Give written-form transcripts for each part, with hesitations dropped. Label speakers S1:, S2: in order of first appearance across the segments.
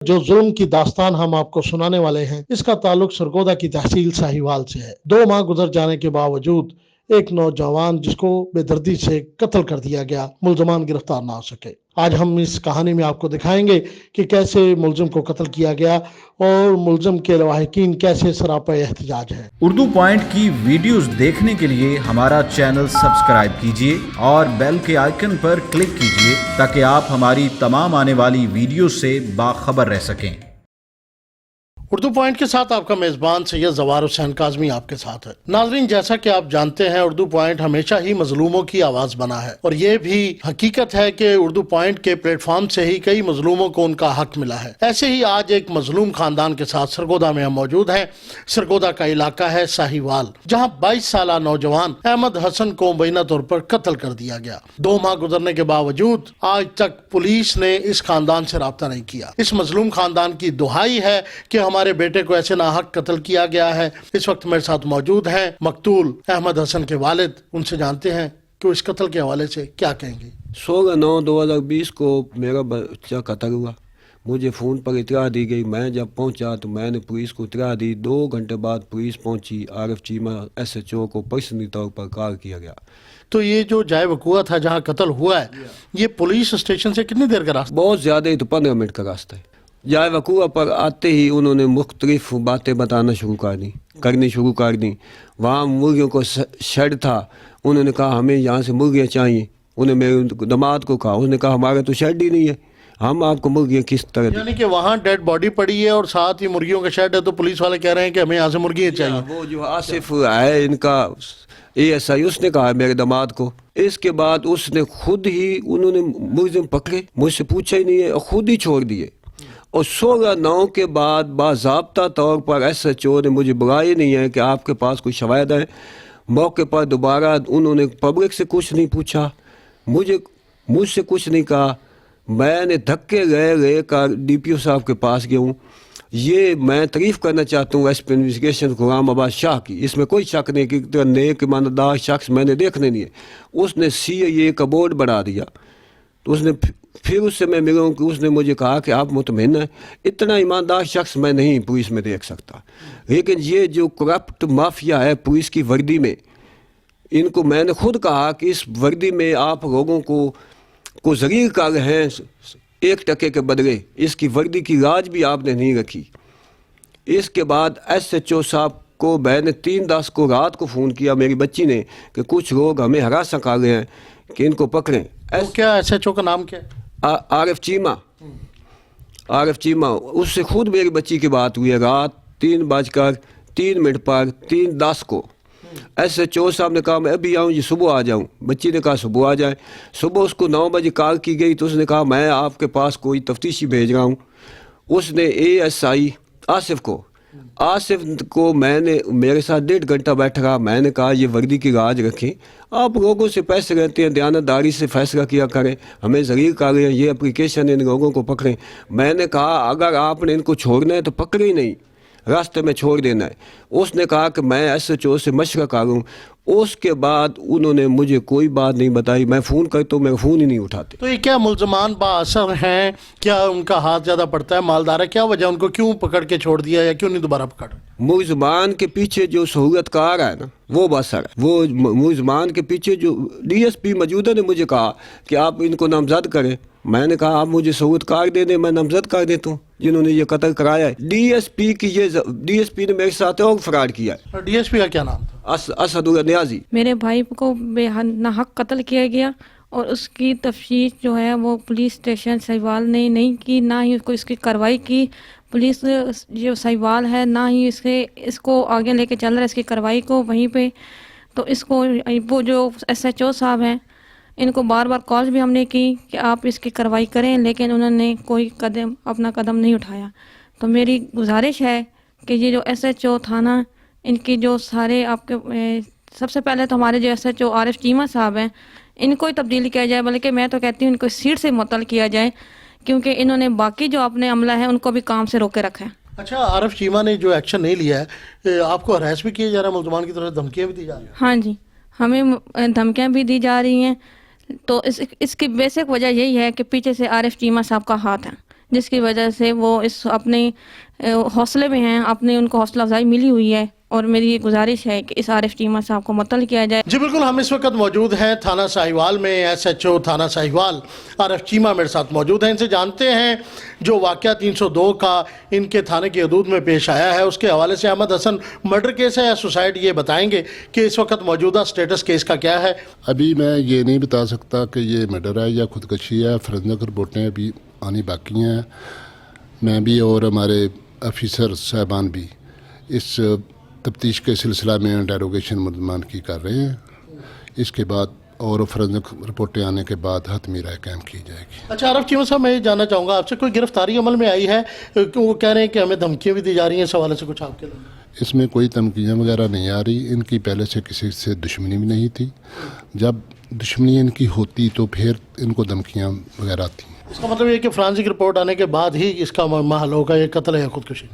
S1: जो जुल्म की दास्तान हम आपको सुनाने वाले हैं, इसका ताल्लुक सरगोदा की तहसील साहिवाल से है। 2 माह गुजर जाने के बावजूद एक नौजवान जिसको बेदर्दी से कत्ल कर दिया गया, मुल्जमान गिरफ्तार ना हो सके। आज हम इस कहानी में आपको दिखाएंगे कि कैसे मुल्जिम को कत्ल किया गया और मुल्जिम के लवाहिकीन कैसे सरापा एहतजाज है।
S2: उर्दू पॉइंट की वीडियोस देखने के लिए हमारा चैनल सब्सक्राइब कीजिए और बेल के आइकन पर क्लिक कीजिए ताकि आप हमारी तमाम आने वाली वीडियो से बाखबर रह सकें।
S1: उर्दू पॉइंट के साथ आपका मेज़बान सैयद ज़वार हुसैन काज़मी आपके साथ है। नाज़रीन, जैसा कि आप जानते हैं, उर्दू पॉइंट हमेशा ही मजलूमों की आवाज़ बना है और ये भी हकीकत है कि उर्दू पॉइंट के प्लेटफॉर्म से ही कई मजलूमों को उनका हक मिला है। ऐसे ही आज एक मजलूम खानदान के साथ सरगोदा में हम मौजूद हैं। सरगोदा का इलाका है साहिवाल, जहाँ 22 साल नौजवान अहमद हसन को मुबैना तौर पर कत्ल कर दिया गया। 2 माह गुजरने के बावजूद आज तक पुलिस ने इस खानदान से राब्ता नहीं किया। इस मजलूम खानदान की दुहाई है कि हमारे बेटे को ऐसे नाहक कत्ल किया गया है। इस वक्त मेरे साथ मौजूद हैं मकतूल अहमद हसन के वालिद। उनसे जानते हैं कि इस कत्ल के हवाले से क्या कहेंगे।
S3: 16/9/2020 को मेरा बच्चा कत्ल हुआ। मुझे फ़ोन पर इतला दी गई। मैं जब पहुंचा तो मैंने पुलिस को इतला दी। 2 घंटे बाद पुलिस पहुंची। आरिफ चीमा SHO को पर्सनली तौर पर कॉल किया गया।
S1: तो ये जो जाए वकुआ था जहाँ कत्ल हुआ है, ये पुलिस स्टेशन से कितनी देर का रास्ता?
S3: बहुत ज़्यादा ही, तो 15 मिनट का रास्ता है। जाए वकुआ पर आते ही उन्होंने मुख्तलिफ बातें बताना करनी शुरू कर दी। वहाँ मुर्गियों को शेड था। उन्होंने कहा हमें यहाँ से मुर्गियाँ चाहिए। उन्हें मेरे दामाद को कहा, उसने कहा हमारा तो शेड ही नहीं है, हम आपको मुर्गियाँ किस तरह?
S1: यानी कि वहाँ डेड बॉडी पड़ी है और साथ ही मुर्गियों का शेड है, तो पुलिस वाले कह रहे हैं कि हमें यहाँ से मुर्गियाँ चाहिए।
S3: वो जो आसिफ है इनका ASI, उसने कहा मेरे दामाद को। इसके बाद उसने खुद ही, उन्होंने मुल्जिम पकड़े, मुझसे पूछा ही नहीं है और खुद ही छोड़ दिए। और 16/9 के बाद बाज़ाब्ता तौर पर SHO ने मुझे बुलाया नहीं है कि आपके पास कोई शवायद है। मौके पर दोबारा उन्होंने पब्लिक से कुछ नहीं पूछा, मुझसे कुछ नहीं कहा। मैंने धक्के गए कर DPO साहब के पास गया हूँ। ये मैं तारीफ़ करना चाहता हूँ SP इन्वेस्टिगेशन गुलाम अब्बास शाह की। इसमें कोई शक नहीं कि नेक ईमानदार शख्स मैंने देखने नहीं है। उसने CIA का बोर्ड बना दिया। तो उसने फिर उससे मैं मिला हूँ कि उसने मुझे कहा कि आप मुतमईन हैं, इतना ईमानदार शख्स मैं नहीं पुलिस में देख सकता। लेकिन ये जो करप्ट माफिया है पुलिस की वर्दी में, इनको मैंने खुद कहा कि इस वर्दी में आप लोगों को ज़लील कर रहे हैं 1 टके के बदले। इसकी वर्दी की लाज भी आपने नहीं रखी। इसके बाद SHO साहब को मैंने 3/10 को रात को फ़ोन किया मेरी बच्ची ने कि कुछ लोग हमें हरासा कर रहे हैं कि इनको पकड़ें।
S1: तो क्या SHO का नाम क्या है?
S3: आरिफ चीमा। उससे खुद मेरी बच्ची की बात हुई है रात 3:03 पर 3:10 को। SHO साहब ने कहा मैं अभी आऊँ जी, सुबह आ जाऊँ। बच्ची ने कहा सुबह आ जाए। सुबह उसको 9 बजे कॉल की गई तो उसने कहा मैं आपके पास कोई तफ्तीशी भेज रहा हूँ। उसने ASI आसिफ को मैंने मेरे साथ 1.5 घंटा बैठा रहा। मैंने कहा ये वर्दी की लाज रखें, आप लोगों से पैसे रहते हैं, दयानतदारी से फैसला किया करें, हमें ज़लील कर रहे हैं, ये एप्लीकेशन इन लोगों को पकड़ें। मैंने कहा अगर आपने इनको छोड़ना है तो पकड़े ही नहीं, रास्ते में छोड़ देना है। उसने कहा कि मैं SHO से मशवरा करूँ। उसके बाद उन्होंने मुझे कोई बात नहीं बताई। मैं फ़ोन करता हूँ, मेरा फ़ोन ही नहीं उठाते।
S1: तो ये क्या मुल्जमान बाअसर हैं? क्या उनका हाथ ज़्यादा पड़ता है, मालदार है? क्या वजह, उनको क्यों पकड़ के छोड़ दिया या क्यों नहीं दोबारा पकड़?
S3: मुल्जमान के पीछे जो सहूलतकार है ना, वो बाअसर है। वो मुल्जमान के पीछे जो DSP मौजूदा ने मुझे कहा कि आप इनको नामजद करें। मैंने कहा आप मुझे सहूलतकार दे दें, मैं नामजद कर देता हूँ जिन्होंने ये कत्ल कराया है। DSP ने मेरे साथ और फ्रॉड किया है।
S1: DSP का क्या नाम था?
S3: असदुल्ला नियाजी।
S4: मेरे भाई को बेहक कत्ल किया गया और उसकी तफ्तीश जो है वो पुलिस स्टेशन साहिवाल ने नहीं की, ना ही उसको इसकी कार्रवाई की। पुलिस जो साहिवाल है ना ही इसको आगे लेके चल रहा है इसकी कार्रवाई को वहीं पे। तो इसको वो जो SHO साहब हैं, इनको बार बार कॉल भी हमने की कि आप इसकी कार्रवाई करें, लेकिन उन्होंने कोई अपना कदम नहीं उठाया। तो मेरी गुजारिश है कि ये जो SHO थाना, इनकी जो सारे आपके सबसे पहले तो हमारे जो SHO आरिफ चीमा साहब हैं, इनको ही तब्दील किया जाए, बल्कि मैं तो कहती हूँ इनको सीट से मुअत्तल किया जाए, क्योंकि इन्होंने बाकी जो अपने अमला है उनको भी काम से रोके रखा है।
S1: अच्छा, आरिफ चीमा ने जो एक्शन नहीं लिया है, आपको हरास भी किया जा रहा है, मुल्जमान की तरफ धमकियाँ भी दी जा रही हैं?
S4: हाँ जी, हमें धमकियाँ भी दी जा रही हैं। तो इसकी बेसिक वजह यही है कि पीछे से आरिफ चीमा साहब का हाथ है। جس کی وجہ سے وہ اس اپنے حوصلے میں ہیں، اپنے ان کو حوصلہ افزائی ملی ہوئی ہے، اور میری یہ گزارش ہے کہ اس عارف چیمہ صاحب کو معطل کیا جائے۔
S1: جی بالکل، ہم اس وقت موجود ہیں تھانہ ساہیوال میں، ایس ایچ او تھانہ ساہیوال عارف چیمہ میرے ساتھ موجود ہیں۔ ان سے جانتے ہیں جو واقعہ 302 کا ان کے تھانے کی حدود میں پیش آیا ہے، اس کے حوالے سے احمد حسن مرڈر کیس ہے یا سوسائڈ، یہ بتائیں گے کہ اس وقت موجودہ سٹیٹس کیس کا کیا ہے؟
S5: ابھی میں یہ نہیں بتا سکتا کہ یہ مرڈر ہے یا خودکشی ہے، فورنزک رپورٹیں ابھی آنی باقی ہیں۔ میں بھی اور ہمارے آفیسر صاحبان بھی اس تفتیش کے سلسلہ میں انٹیروگیشن ملزمان کی کر رہے ہیں۔ اس کے بعد اور فورنزک رپورٹیں آنے کے بعد حتمی رائے قائم کی جائے گی۔
S1: اچھا عارف چیمہ صاحب، میں یہ جاننا چاہوں گا آپ سے، کوئی گرفتاری عمل میں آئی ہے کہ وہ کہہ رہے ہیں کہ ہمیں دھمکیاں بھی دی جا رہی ہیں، اس حوالے سے کچھ آپ کے لیے؟
S5: اس میں کوئی دھمکیاں وغیرہ نہیں آ رہی، ان کی پہلے سے کسی سے دشمنی بھی نہیں تھی۔ جب دشمنی ان کی ہوتی تو پھر ان کو دھمکیاں وغیرہ آتی ہیں۔
S1: اس کا مطلب یہ کہ فرانسک رپورٹ آنے کے بعد ہی اس کا محل ہوگا، یہ قتل ہے یا خودکشی؟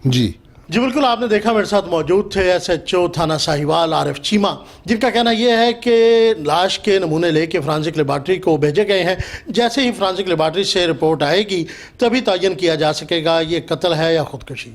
S5: جی
S1: جی بالکل، آپ نے دیکھا میرے ساتھ موجود تھے ایس ایچ او تھانہ ساہیوال عارف چیمہ، جن کا کہنا یہ ہے کہ لاش کے نمونے لے کے فرانسک لیبارٹری کو بھیجے گئے ہیں۔ جیسے ہی فرانسک لیبارٹری سے رپورٹ آئے گی تبھی تعین کیا جا سکے گا یہ قتل ہے یا خودکشی۔